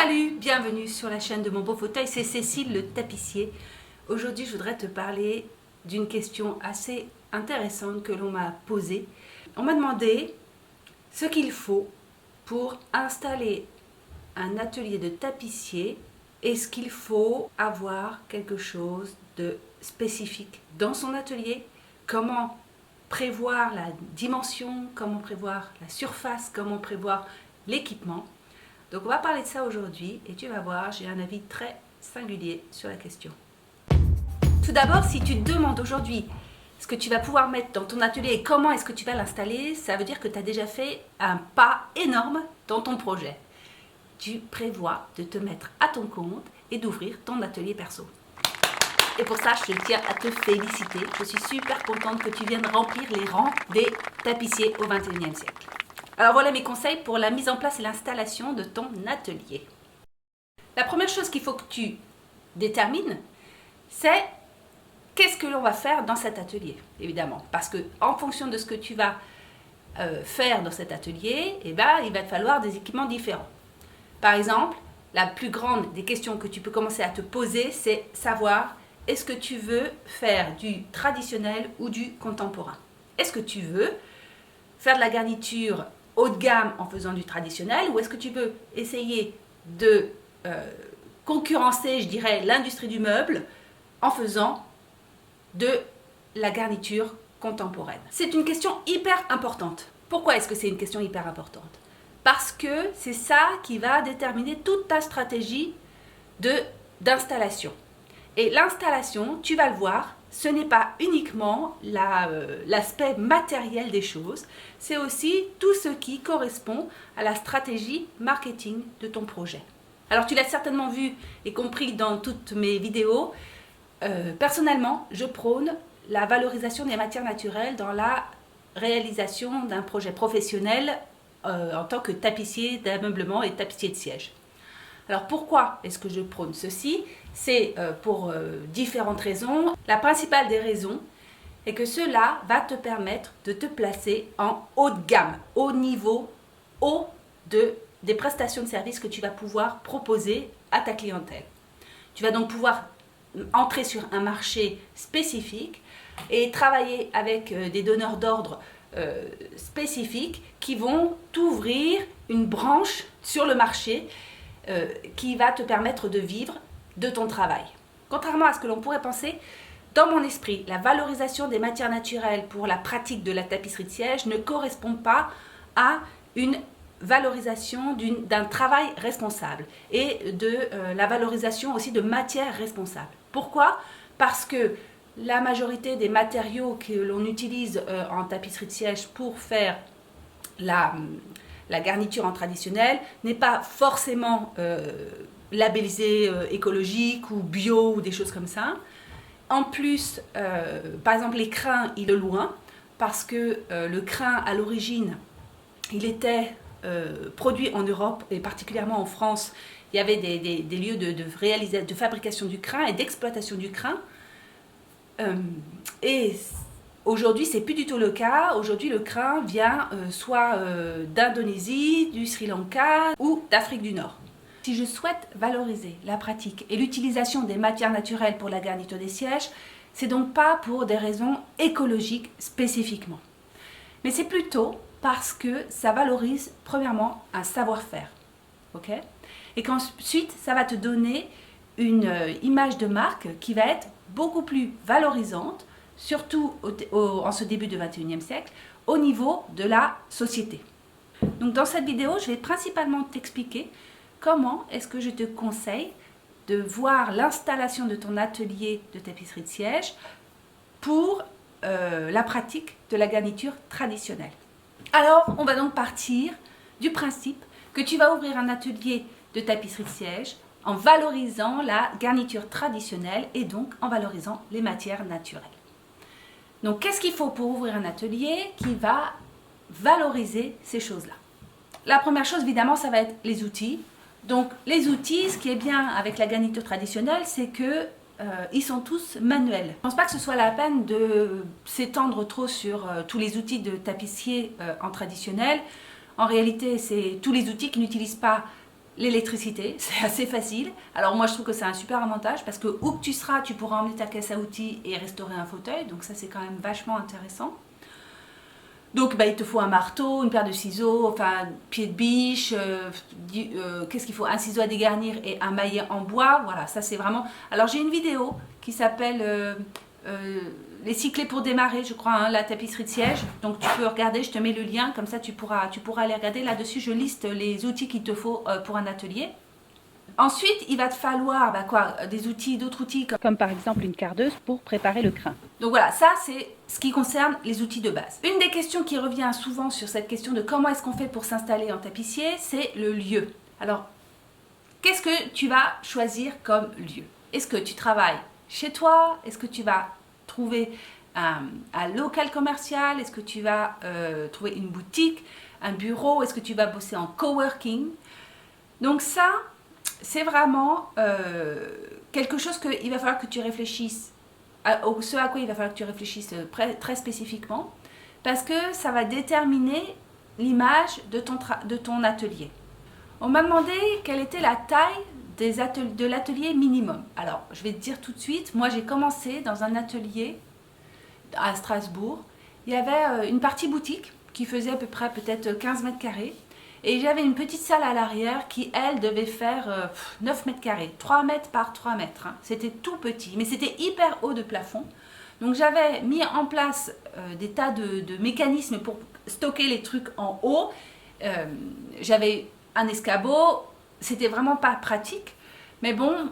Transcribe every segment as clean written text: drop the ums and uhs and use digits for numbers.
Salut, bienvenue sur la chaîne de mon beau fauteuil, c'est Cécile le tapissier. Aujourd'hui, je voudrais te parler d'une question assez intéressante que l'on m'a posée. On m'a demandé ce qu'il faut pour installer un atelier de tapissier. Est-ce qu'il faut avoir quelque chose de spécifique dans son atelier? Comment prévoir la dimension? Comment prévoir la surface? Comment prévoir l'équipement? Donc on va parler de ça aujourd'hui et tu vas voir, j'ai un avis très singulier sur la question. Tout d'abord, si tu te demandes aujourd'hui ce que tu vas pouvoir mettre dans ton atelier et comment est-ce que tu vas l'installer, ça veut dire que tu as déjà fait un pas énorme dans ton projet. Tu prévois de te mettre à ton compte et d'ouvrir ton atelier perso. Et pour ça, je tiens à te féliciter. Je suis super contente que tu viennes remplir les rangs des tapissiers au XXIe siècle. Alors voilà mes conseils pour la mise en place et l'installation de ton atelier. La première chose qu'il faut que tu détermines, c'est qu'est-ce que l'on va faire dans cet atelier, évidemment. Parce que en fonction de ce que tu vas faire dans cet atelier, il va te falloir des équipements différents. Par exemple, la plus grande des questions que tu peux commencer à te poser, c'est savoir est-ce que tu veux faire du traditionnel ou du contemporain? Est-ce que tu veux faire de la garniture haut de gamme en faisant du traditionnel ou est-ce que tu veux essayer de concurrencer, je dirais, l'industrie du meuble en faisant de la garniture contemporaine? C'est une question hyper importante. Pourquoi est-ce que c'est une question hyper importante? Parce que c'est ça qui va déterminer toute ta stratégie d'installation. Et l'installation, tu vas le voir, ce n'est pas uniquement l'aspect matériel des choses, c'est aussi tout ce qui correspond à la stratégie marketing de ton projet. Alors tu l'as certainement vu et compris dans toutes mes vidéos, personnellement je prône la valorisation des matières naturelles dans la réalisation d'un projet professionnel en tant que tapissier d'ameublement et tapissier de siège. Alors pourquoi est-ce que je prône ceci? C'est pour différentes raisons. La principale des raisons est que cela va te permettre de te placer en haut de gamme, au niveau haut des prestations de services que tu vas pouvoir proposer à ta clientèle. Tu vas donc pouvoir entrer sur un marché spécifique et travailler avec des donneurs d'ordre spécifiques qui vont t'ouvrir une branche sur le marché qui va te permettre de vivre de ton travail. Contrairement à ce que l'on pourrait penser, dans mon esprit, la valorisation des matières naturelles pour la pratique de la tapisserie de siège ne correspond pas à une valorisation d'un travail responsable et de la valorisation aussi de matières responsables. Pourquoi? Parce que la majorité des matériaux que l'on utilise en tapisserie de siège pour faire la garniture en traditionnel n'est pas forcément labellisé écologique ou bio ou des choses comme ça. En plus, par exemple, les crins, il est loin parce que le crin, à l'origine, il était produit en Europe et particulièrement en France. Il y avait des lieux de fabrication du crin et d'exploitation du crin. Et aujourd'hui, c'est plus du tout le cas. Aujourd'hui, le crin vient soit d'Indonésie, du Sri Lanka ou d'Afrique du Nord. Si je souhaite valoriser la pratique et l'utilisation des matières naturelles pour la garniture des sièges, c'est donc pas pour des raisons écologiques spécifiquement. Mais c'est plutôt parce que ça valorise premièrement un savoir-faire. Okay? Et qu'ensuite, ça va te donner une image de marque qui va être beaucoup plus valorisante, surtout en ce début du XXIe siècle, au niveau de la société. Donc dans cette vidéo, je vais principalement t'expliquer comment est-ce que je te conseille de voir l'installation de ton atelier de tapisserie de siège pour la pratique de la garniture traditionnelle. Alors, on va donc partir du principe que tu vas ouvrir un atelier de tapisserie de siège en valorisant la garniture traditionnelle et donc en valorisant les matières naturelles. Donc, qu'est-ce qu'il faut pour ouvrir un atelier qui va valoriser ces choses-là? La première chose, évidemment, ça va être les outils. Donc, les outils, ce qui est bien avec la garniture traditionnelle, c'est que ils sont tous manuels. Je ne pense pas que ce soit la peine de s'étendre trop sur tous les outils de tapissier en traditionnel. En réalité, c'est tous les outils qui n'utilisent pas l'électricité, c'est assez facile. Alors moi je trouve que c'est un super avantage parce que où que tu seras, tu pourras emmener ta caisse à outils et restaurer un fauteuil, donc ça c'est quand même vachement intéressant. Donc il te faut un marteau, une paire de ciseaux, enfin pied de biche, qu'est-ce qu'il faut? Un ciseau à dégarnir et un maillet en bois, voilà, ça c'est vraiment... Alors j'ai une vidéo qui s'appelle les 6 clés pour démarrer, je crois, hein, la tapisserie de siège. Donc tu peux regarder, je te mets le lien, comme ça tu pourras aller regarder. Là-dessus, je liste les outils qu'il te faut pour un atelier. Ensuite, il va te falloir d'autres outils, comme par exemple une cardeuse pour préparer le crin. Donc voilà, ça c'est ce qui concerne les outils de base. Une des questions qui revient souvent sur cette question de comment est-ce qu'on fait pour s'installer en tapissier, c'est le lieu. Alors, qu'est-ce que tu vas choisir comme lieu? Est-ce que tu travailles chez toi? Est-ce que tu vas trouver un local commercial? Est-ce que tu vas trouver une boutique, un bureau? Est-ce que tu vas bosser en coworking? Donc ça, c'est vraiment quelque chose qu'il va falloir que tu réfléchisses, ce à quoi il va falloir que tu réfléchisses très spécifiquement, parce que ça va déterminer l'image de ton atelier. On m'a demandé quelle était la taille de l'atelier minimum. Alors, je vais te dire tout de suite, moi j'ai commencé dans un atelier à Strasbourg. Il y avait une partie boutique qui faisait à peu près peut-être 15 mètres carrés. Et j'avais une petite salle à l'arrière qui, elle, devait faire 9 mètres carrés, 3 mètres par 3 mètres. Hein. C'était tout petit, mais c'était hyper haut de plafond. Donc j'avais mis en place des tas de mécanismes pour stocker les trucs en haut. J'avais un escabeau, c'était vraiment pas pratique. Mais bon,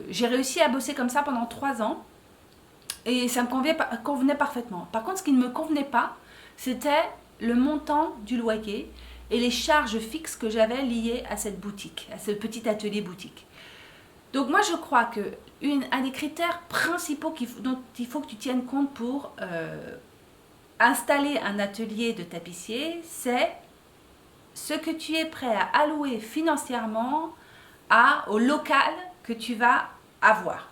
j'ai réussi à bosser comme ça pendant 3 ans. Et ça me convenait parfaitement. Par contre, ce qui ne me convenait pas, c'était le montant du loyer et les charges fixes que j'avais liées à cette boutique, à ce petit atelier boutique. Donc moi je crois que un des critères principaux dont il faut que tu tiennes compte pour installer un atelier de tapissier, c'est ce que tu es prêt à allouer financièrement au local que tu vas avoir.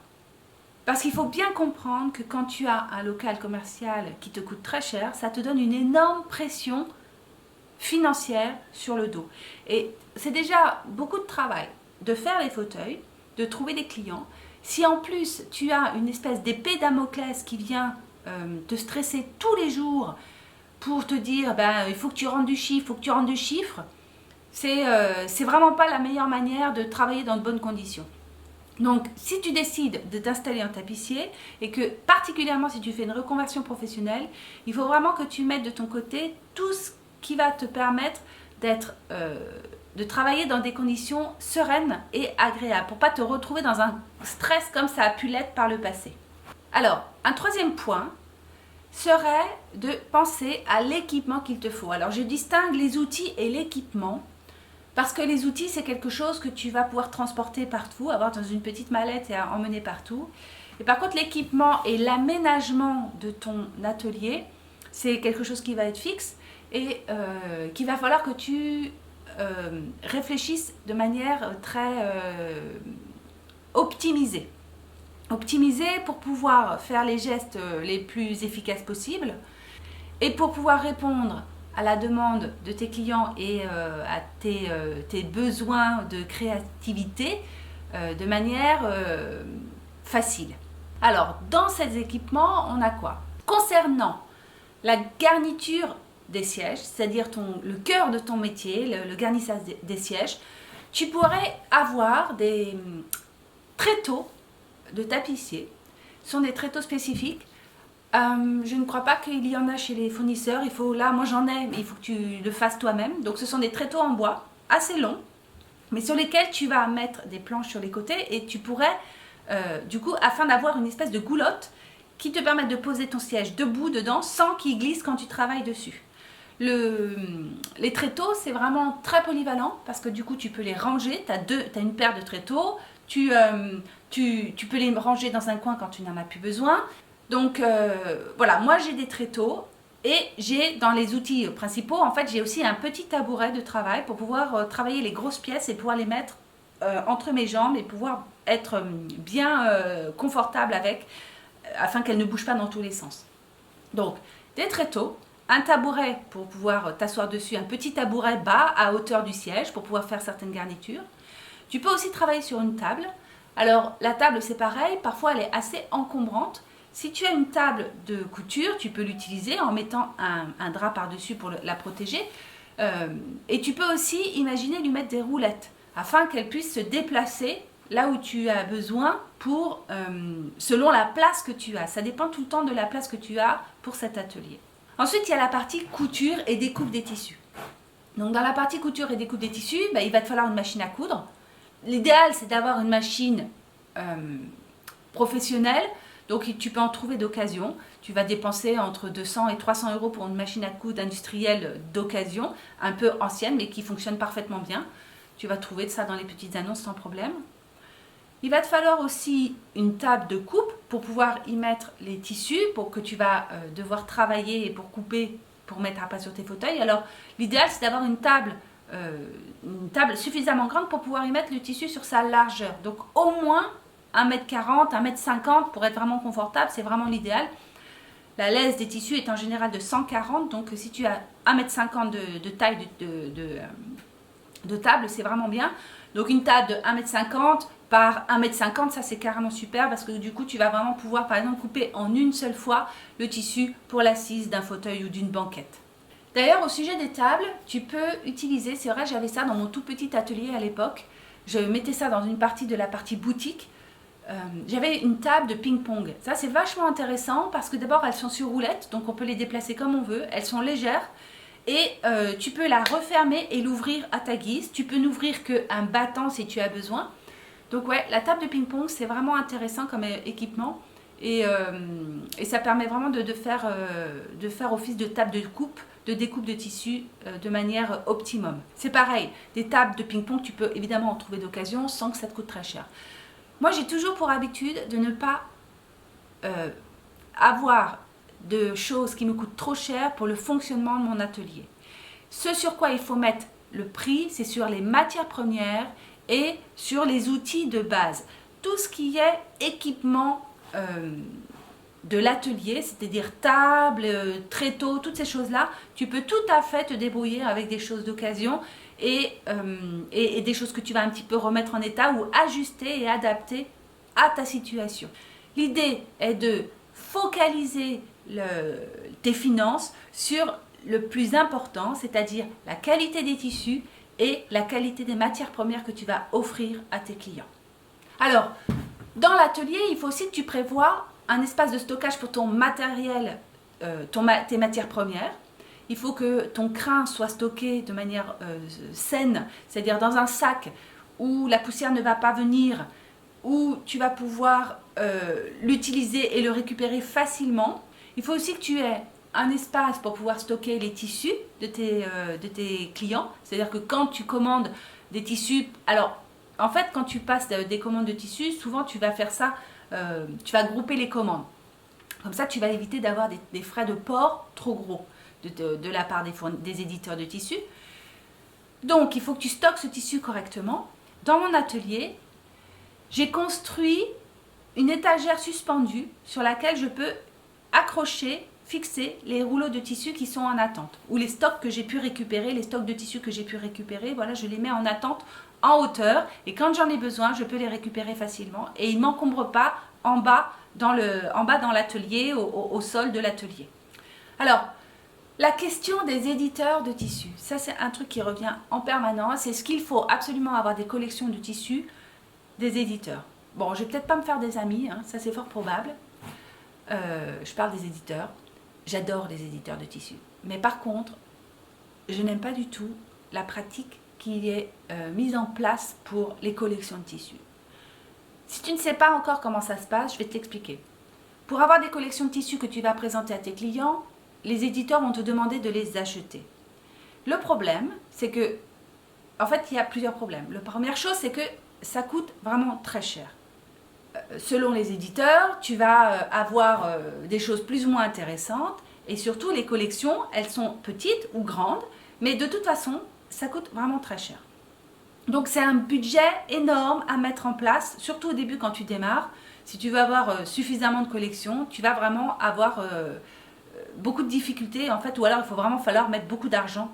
Parce qu'il faut bien comprendre que quand tu as un local commercial qui te coûte très cher, ça te donne une énorme pression financière sur le dos. Et c'est déjà beaucoup de travail de faire les fauteuils, de trouver des clients. Si en plus tu as une espèce d'épée Damoclès qui vient te stresser tous les jours pour te dire il faut que tu rendes du chiffre, c'est vraiment pas la meilleure manière de travailler dans de bonnes conditions. Donc, si tu décides de t'installer en tapissier et que particulièrement si tu fais une reconversion professionnelle, il faut vraiment que tu mettes de ton côté tout ce qui va te permettre de travailler dans des conditions sereines et agréables pour ne pas te retrouver dans un stress comme ça a pu l'être par le passé. Alors, un troisième point serait de penser à l'équipement qu'il te faut. Alors, je distingue les outils et l'équipement. Parce que les outils, c'est quelque chose que tu vas pouvoir transporter partout, avoir dans une petite mallette et emmener partout. Et par contre, l'équipement et l'aménagement de ton atelier, c'est quelque chose qui va être fixe et qu'il va falloir que tu réfléchisses de manière très optimisée. Optimisée pour pouvoir faire les gestes les plus efficaces possibles et pour pouvoir répondre à la demande de tes clients et à tes besoins de créativité de manière facile. Alors, dans ces équipements, on a quoi? Concernant la garniture des sièges, c'est-à-dire le cœur de ton métier, le garnissage des sièges, tu pourrais avoir des tréteaux de tapissier. Ce sont des tréteaux spécifiques. Je ne crois pas qu'il y en a chez les fournisseurs. Moi j'en ai, mais il faut que tu le fasses toi-même. Donc ce sont des tréteaux en bois, assez longs, mais sur lesquels tu vas mettre des planches sur les côtés et tu pourrais, du coup, afin d'avoir une espèce de goulotte qui te permette de poser ton siège debout dedans sans qu'il glisse quand tu travailles dessus. Les tréteaux, c'est vraiment très polyvalent parce que du coup tu peux les ranger. Tu as une paire de tréteaux, tu peux les ranger dans un coin quand tu n'en as plus besoin. Donc voilà, moi j'ai des tréteaux et j'ai dans les outils principaux, en fait j'ai aussi un petit tabouret de travail pour pouvoir travailler les grosses pièces et pouvoir les mettre entre mes jambes et pouvoir être bien confortable avec, afin qu'elles ne bougent pas dans tous les sens. Donc des tréteaux, un tabouret pour pouvoir t'asseoir dessus, un petit tabouret bas à hauteur du siège pour pouvoir faire certaines garnitures. Tu peux aussi travailler sur une table. Alors la table c'est pareil, parfois elle est assez encombrante. Si tu as une table de couture, tu peux l'utiliser en mettant un drap par-dessus pour la protéger. Et tu peux aussi imaginer lui mettre des roulettes afin qu'elle puisse se déplacer là où tu as besoin pour, selon la place que tu as. Ça dépend tout le temps de la place que tu as pour cet atelier. Ensuite, il y a la partie couture et découpe des tissus. Donc dans la partie couture et découpe des tissus, il va te falloir une machine à coudre. L'idéal, c'est d'avoir une machine professionnelle. Donc tu peux en trouver d'occasion. Tu vas dépenser entre 200 et 300 euros pour une machine à coudre industrielle d'occasion, un peu ancienne mais qui fonctionne parfaitement bien. Tu vas trouver de ça dans les petites annonces sans problème. Il va te falloir aussi une table de coupe pour pouvoir y mettre les tissus pour que tu vas devoir travailler et pour couper, pour mettre à plat sur tes fauteuils. Alors l'idéal c'est d'avoir une table suffisamment grande pour pouvoir y mettre le tissu sur sa largeur. Donc au moins 1m40, 1m50 pour être vraiment confortable, c'est vraiment l'idéal. La laisse des tissus est en général de 140, donc si tu as 1m50 de taille de table, c'est vraiment bien. Donc une table de 1m50 par 1m50, ça c'est carrément super parce que du coup tu vas vraiment pouvoir par exemple couper en une seule fois le tissu pour l'assise d'un fauteuil ou d'une banquette. D'ailleurs au sujet des tables, tu peux utiliser, c'est vrai j'avais ça dans mon tout petit atelier à l'époque, je mettais ça dans une partie de la partie boutique. J'avais une table de ping-pong. Ça c'est vachement intéressant parce que d'abord elles sont sur roulette, donc on peut les déplacer comme on veut, elles sont légères et tu peux la refermer et l'ouvrir à ta guise. Tu peux n'ouvrir qu'un battant si tu as besoin. Donc ouais, la table de ping-pong c'est vraiment intéressant comme équipement et ça permet vraiment de faire office de table de coupe, de découpe de tissu de manière optimum. C'est pareil, des tables de ping-pong tu peux évidemment en trouver d'occasion sans que ça te coûte très cher. Moi, j'ai toujours pour habitude de ne pas avoir de choses qui me coûtent trop cher pour le fonctionnement de mon atelier. Ce sur quoi il faut mettre le prix, c'est sur les matières premières et sur les outils de base. Tout ce qui est équipement de l'atelier, c'est-à-dire table, tréteau, toutes ces choses-là, tu peux tout à fait te débrouiller avec des choses d'occasion et des choses que tu vas un petit peu remettre en état ou ajuster et adapter à ta situation. L'idée est de focaliser tes finances sur le plus important, c'est-à-dire la qualité des tissus et la qualité des matières premières que tu vas offrir à tes clients. Alors, dans l'atelier, il faut aussi que tu prévois un espace de stockage pour ton matériel, tes matières premières. Il faut que ton crin soit stocké de manière saine, c'est-à-dire dans un sac où la poussière ne va pas venir, où tu vas pouvoir l'utiliser et le récupérer facilement. Il faut aussi que tu aies un espace pour pouvoir stocker les tissus de tes clients. C'est-à-dire que quand tu commandes des tissus, alors en fait quand tu passes des commandes de tissus, souvent tu vas faire ça, tu vas grouper les commandes. Comme ça tu vas éviter d'avoir des frais de port trop gros de la part des éditeurs de tissus. Donc il faut que tu stockes ce tissu correctement. Dans mon atelier, j'ai construit une étagère suspendue sur laquelle je peux accrocher, fixer les rouleaux de tissu qui sont en attente. Ou les stocks que j'ai pu récupérer, les stocks de tissu que j'ai pu récupérer, voilà, je les mets en attente en hauteur. Et quand j'en ai besoin, je peux les récupérer facilement. Et ils ne m'encombrent pas en bas dans l'atelier, au sol de l'atelier. Alors, la question des éditeurs de tissus, ça c'est un truc qui revient en permanence. Est-ce qu'il faut absolument avoir des collections de tissus des éditeurs? Bon, je vais peut-être pas me faire des amis, hein, ça c'est fort probable. Je parle des éditeurs. J'adore les éditeurs de tissus. Mais par contre, je n'aime pas du tout la pratique qui est mise en place pour les collections de tissus. Si tu ne sais pas encore comment ça se passe, je vais te l'expliquer. Pour avoir des collections de tissus que tu vas présenter à tes clients, les éditeurs vont te demander de les acheter. Le problème, c'est que, en fait, il y a plusieurs problèmes. La première chose, c'est que ça coûte vraiment très cher. Selon les éditeurs, tu vas avoir des choses plus ou moins intéressantes et surtout les collections, elles sont petites ou grandes, mais de toute façon, ça coûte vraiment très cher. Donc c'est un budget énorme à mettre en place, surtout au début quand tu démarres. Si tu veux avoir suffisamment de collections, tu vas vraiment avoir beaucoup de difficultés en fait, ou alors il faut vraiment falloir mettre beaucoup d'argent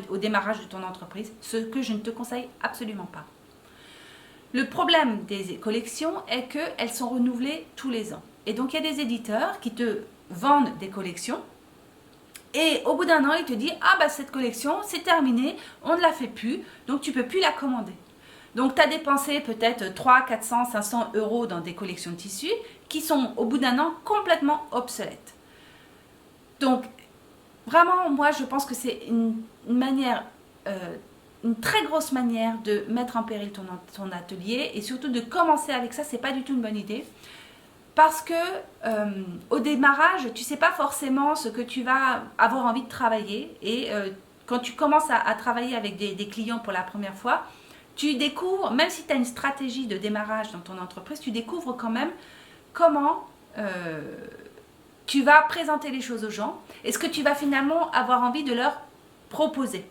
au démarrage de ton entreprise, ce que je ne te conseille absolument pas. Le problème des collections est qu'elles sont renouvelées tous les ans. Et donc il y a des éditeurs qui te vendent des collections et au bout d'un an, ils te disent « Ah bah cette collection, c'est terminé, on ne la fait plus, donc tu ne peux plus la commander. » Donc tu as dépensé peut-être 300, 400, 500 euros dans des collections de tissus qui sont au bout d'un an complètement obsolètes. Donc vraiment, moi je pense que c'est une manière, une très grosse manière de mettre en péril ton atelier et surtout de commencer avec ça, c'est pas du tout une bonne idée. Parce que au démarrage, tu ne sais pas forcément ce que tu vas avoir envie de travailler et quand tu commences à travailler avec des clients pour la première fois, tu découvres, même si tu as une stratégie de démarrage dans ton entreprise, tu découvres quand même comment tu vas présenter les choses aux gens et ce que tu vas finalement avoir envie de leur proposer.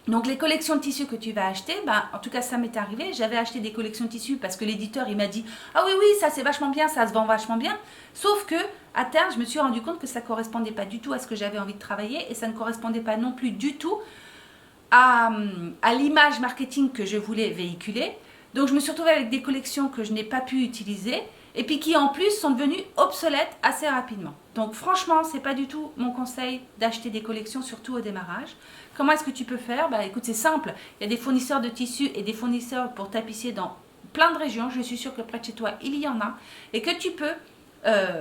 Donc les collections de tissus que tu vas acheter, en tout cas ça m'est arrivé, j'avais acheté des collections de tissus parce que l'éditeur il m'a dit « Ah oui, oui, ça c'est vachement bien, ça se vend vachement bien », sauf que à terme je me suis rendu compte que ça ne correspondait pas du tout à ce que j'avais envie de travailler et ça ne correspondait pas non plus du tout à l'image marketing que je voulais véhiculer. Donc je me suis retrouvée avec des collections que je n'ai pas pu utiliser et puis qui en plus sont devenues obsolètes assez rapidement. Donc franchement, ce n'est pas du tout mon conseil d'acheter des collections, surtout au démarrage. Comment est-ce que tu peux faire? Écoute, c'est simple. Il y a des fournisseurs de tissus et des fournisseurs pour tapissier dans plein de régions. Je suis sûre que près de chez toi, il y en a. Et que tu peux,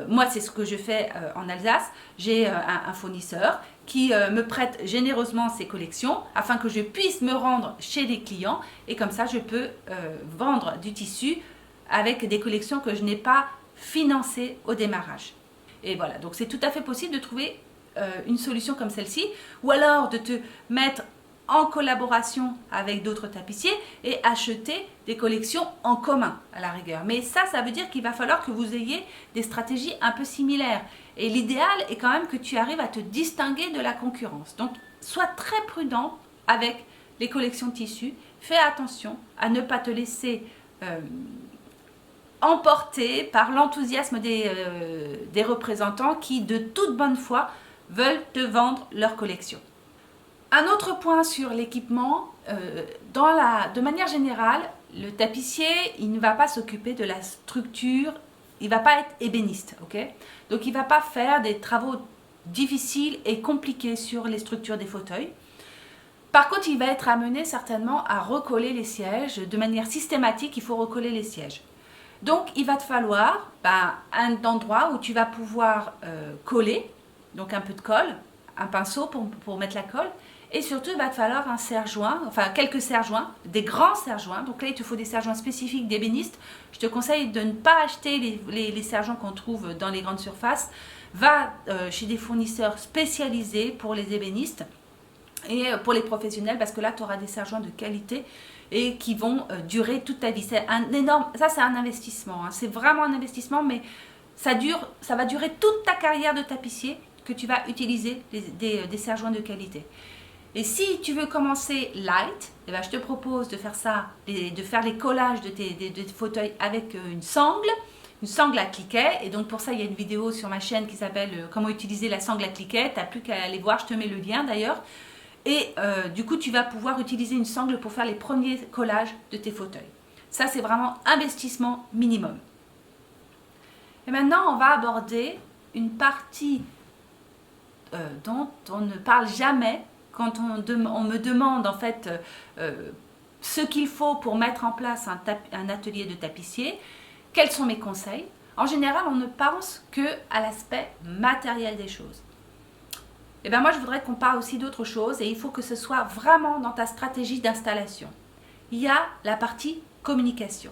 moi c'est ce que je fais en Alsace, j'ai un fournisseur qui me prête généreusement ses collections afin que je puisse me rendre chez les clients. Et comme ça, je peux vendre du tissu avec des collections que je n'ai pas financées au démarrage. Et voilà, donc c'est tout à fait possible de trouver une solution comme celle-ci, ou alors de te mettre en collaboration avec d'autres tapissiers et acheter des collections en commun à la rigueur. Mais ça veut dire qu'il va falloir que vous ayez des stratégies un peu similaires. Et l'idéal est quand même que tu arrives à te distinguer de la concurrence. Donc, sois très prudent avec les collections de tissus. Fais attention à ne pas te laisser emporter par l'enthousiasme des représentants qui, de toute bonne foi, veulent te vendre leur collection. Un autre point sur l'équipement, de manière générale, le tapissier, il ne va pas s'occuper de la structure, il ne va pas être ébéniste, ok? Donc il ne va pas faire des travaux difficiles et compliqués sur les structures des fauteuils. Par contre, il va être amené certainement à recoller les sièges. De manière systématique, il faut recoller les sièges. Donc il va te falloir un endroit où tu vas pouvoir coller, donc un peu de colle, un pinceau pour mettre la colle, et surtout il va te falloir un serre-joint, enfin quelques serre-joints, des grands serre-joints. Donc là il te faut des serre-joints spécifiques d'ébéniste. Je te conseille de ne pas acheter les serre-joints qu'on trouve dans les grandes surfaces. Va chez des fournisseurs spécialisés pour les ébénistes et pour les professionnels, parce que là tu auras des serre-joints de qualité et qui vont durer toute ta vie. C'est un énorme, ça c'est un investissement, hein. C'est vraiment un investissement, mais ça va durer toute ta carrière de tapissier que tu vas utiliser des serre-joints de qualité. Et si tu veux commencer light, eh ben, je te propose de faire ça, de faire les collages de tes fauteuils avec une sangle à cliquet. Et donc pour ça, il y a une vidéo sur ma chaîne qui s'appelle comment utiliser la sangle à cliquet. Tu n'as plus qu'à aller voir, je te mets le lien d'ailleurs. Et du coup, tu vas pouvoir utiliser une sangle pour faire les premiers collages de tes fauteuils. Ça, c'est vraiment investissement minimum. Et maintenant, on va aborder une partie dont on ne parle jamais quand on me demande en fait ce qu'il faut pour mettre en place un atelier de tapissier. Quels sont mes conseils? En général, on ne pense qu'à l'aspect matériel des choses. Et bien moi, je voudrais qu'on parle aussi d'autre chose et il faut que ce soit vraiment dans ta stratégie d'installation. Il y a la partie communication.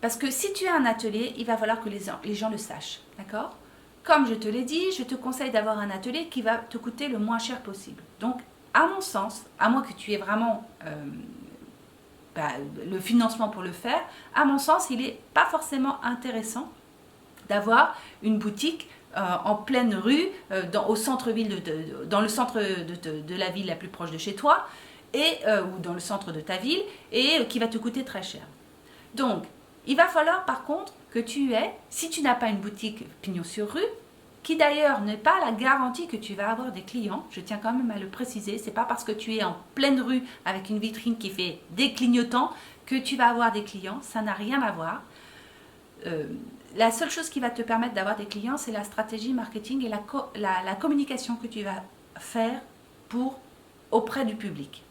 Parce que si tu as un atelier, il va falloir que les gens le sachent, d'accord? Comme je te l'ai dit, je te conseille d'avoir un atelier qui va te coûter le moins cher possible. Donc, à mon sens, à moins que tu aies vraiment le financement pour le faire, à mon sens, il n'est pas forcément intéressant d'avoir une boutique en pleine rue, au centre-ville, dans le centre de la ville la plus proche de chez toi, ou dans le centre de ta ville, et qui va te coûter très cher. Donc, il va falloir par contre que tu aies, si tu n'as pas une boutique pignon sur rue, qui d'ailleurs n'est pas la garantie que tu vas avoir des clients. Je tiens quand même à le préciser, c'est pas parce que tu es en pleine rue avec une vitrine qui fait des clignotants que tu vas avoir des clients, ça n'a rien à voir. La seule chose qui va te permettre d'avoir des clients, c'est la stratégie marketing et la communication que tu vas faire auprès du public.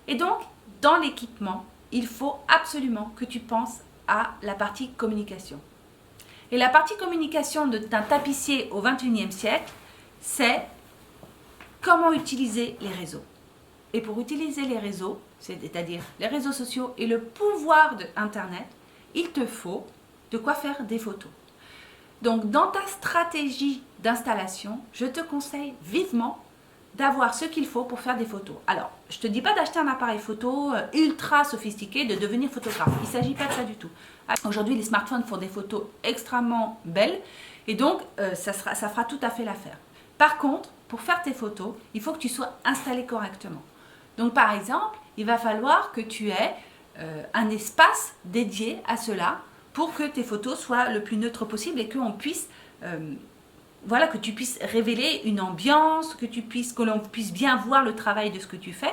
Et donc, dans l'équipement, il faut absolument que tu penses à la partie communication. Et la partie communication d'un tapissier au XXIe siècle, c'est comment utiliser les réseaux. Et pour utiliser les réseaux, c'est-à-dire les réseaux sociaux et le pouvoir d'Internet, il te faut de quoi faire des photos. Donc, dans ta stratégie d'installation, je te conseille vivement d'avoir ce qu'il faut pour faire des photos. Alors, je ne te dis pas d'acheter un appareil photo ultra sophistiqué, de devenir photographe. Il ne s'agit pas de ça du tout. Aujourd'hui, les smartphones font des photos extrêmement belles et donc ça fera tout à fait l'affaire. Par contre, pour faire tes photos, il faut que tu sois installé correctement. Donc, par exemple, il va falloir que tu aies un espace dédié à cela pour que tes photos soient le plus neutres possible et qu'on puisse... voilà, que tu puisses révéler une ambiance, que l'on puisse bien voir le travail de ce que tu fais.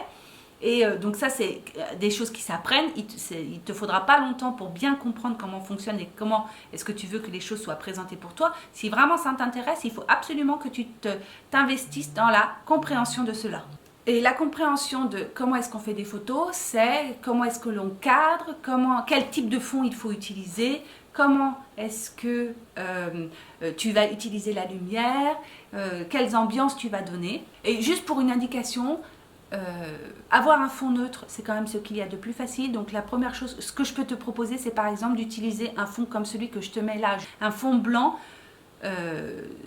Et donc ça, c'est des choses qui s'apprennent. Il ne te faudra pas longtemps pour bien comprendre comment fonctionne et comment est-ce que tu veux que les choses soient présentées pour toi. Si vraiment ça t'intéresse, il faut absolument que tu t'investisses dans la compréhension de cela. Et la compréhension de comment est-ce qu'on fait des photos, c'est comment est-ce que l'on cadre, quel type de fond il faut utiliser, comment est-ce que tu vas utiliser la lumière, quelles ambiances tu vas donner. Et juste pour une indication, avoir un fond neutre, c'est quand même ce qu'il y a de plus facile. Donc la première chose, ce que je peux te proposer, c'est par exemple d'utiliser un fond comme celui que je te mets là. Un fond blanc,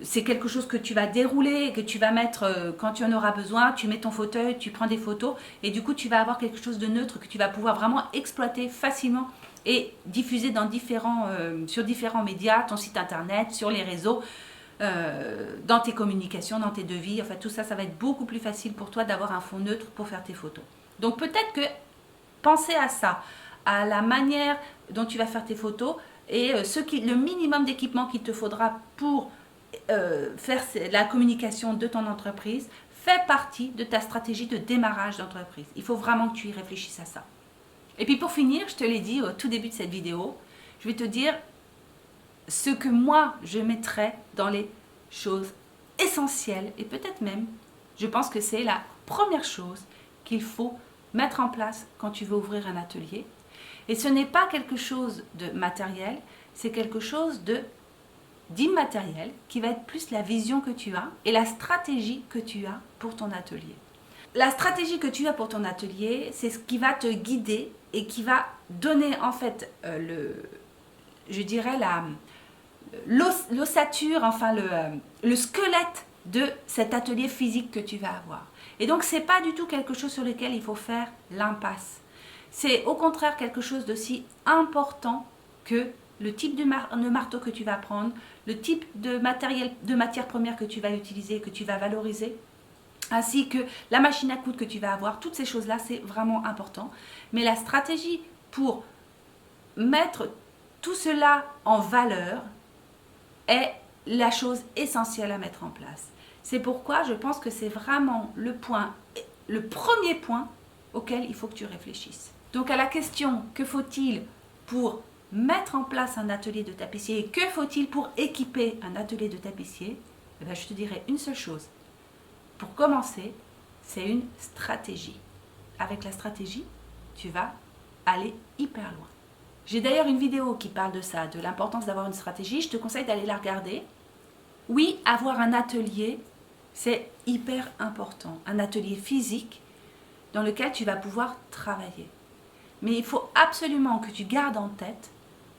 c'est quelque chose que tu vas dérouler, que tu vas mettre quand tu en auras besoin. Tu mets ton fauteuil, tu prends des photos et du coup tu vas avoir quelque chose de neutre que tu vas pouvoir vraiment exploiter facilement et diffuser sur différents médias, ton site internet, sur les réseaux, dans tes communications, dans tes devis. Enfin, tout ça, ça va être beaucoup plus facile pour toi d'avoir un fond neutre pour faire tes photos. Donc, peut-être que penser à ça, à la manière dont tu vas faire tes photos et le minimum d'équipement qu'il te faudra pour faire la communication de ton entreprise fait partie de ta stratégie de démarrage d'entreprise. Il faut vraiment que tu y réfléchisses à ça. Et puis pour finir, je te l'ai dit au tout début de cette vidéo, je vais te dire ce que moi je mettrais dans les choses essentielles et peut-être même, je pense que c'est la première chose qu'il faut mettre en place quand tu veux ouvrir un atelier. Et ce n'est pas quelque chose de matériel, c'est quelque chose d'immatériel qui va être plus la vision que tu as et la stratégie que tu as pour ton atelier. La stratégie que tu as pour ton atelier, c'est ce qui va te guider et qui va donner en fait l'ossature, enfin le squelette de cet atelier physique que tu vas avoir. Et donc, ce n'est pas du tout quelque chose sur lequel il faut faire l'impasse. C'est au contraire quelque chose d'aussi important que le type de marteau que tu vas prendre, le type de matière première que tu vas utiliser, que tu vas valoriser, ainsi que la machine à coudre que tu vas avoir. Toutes ces choses-là, c'est vraiment important. Mais la stratégie pour mettre tout cela en valeur est la chose essentielle à mettre en place. C'est pourquoi je pense que c'est vraiment le premier point auquel il faut que tu réfléchisses. Donc à la question, que faut-il pour mettre en place un atelier de tapissier et que faut-il pour équiper un atelier de tapissier, eh bien, je te dirais une seule chose. Pour commencer, c'est une stratégie. Avec la stratégie, tu vas aller hyper loin. J'ai d'ailleurs une vidéo qui parle de ça, de l'importance d'avoir une stratégie. Je te conseille d'aller la regarder. Oui, avoir un atelier, c'est hyper important. Un atelier physique dans lequel tu vas pouvoir travailler. Mais il faut absolument que tu gardes en tête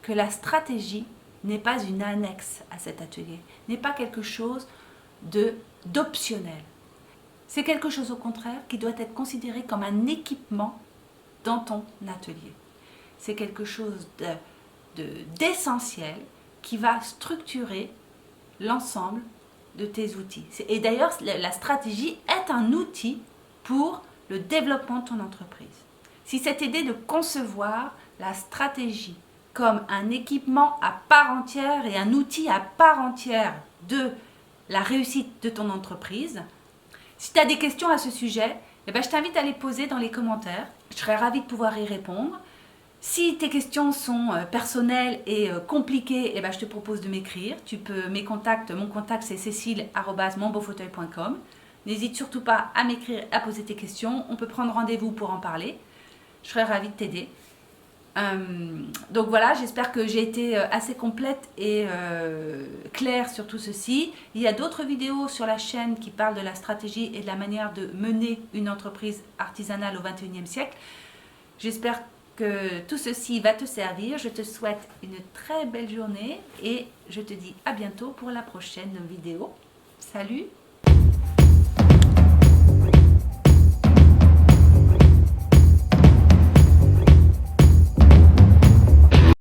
que la stratégie n'est pas une annexe à cet atelier, n'est pas quelque chose d'optionnel. C'est quelque chose au contraire qui doit être considéré comme un équipement dans ton atelier. C'est quelque chose d'essentiel qui va structurer l'ensemble de tes outils. Et d'ailleurs, la stratégie est un outil pour le développement de ton entreprise. Si cette idée de concevoir la stratégie comme un équipement à part entière et un outil à part entière de la réussite de ton entreprise. Si tu as des questions à ce sujet, eh ben, je t'invite à les poser dans les commentaires. Je serais ravie de pouvoir y répondre. Si tes questions sont personnelles et compliquées, eh ben, je te propose de m'écrire. Mon contact c'est cécile@monbeaufauteuil.com. N'hésite surtout pas à m'écrire, à poser tes questions. On peut prendre rendez-vous pour en parler. Je serais ravie de t'aider. Donc voilà, j'espère que j'ai été assez complète et claire sur tout ceci. Il y a d'autres vidéos sur la chaîne qui parlent de la stratégie et de la manière de mener une entreprise artisanale au XXIe siècle. J'espère que tout ceci va te servir. Je te souhaite une très belle journée et je te dis à bientôt pour la prochaine vidéo. Salut!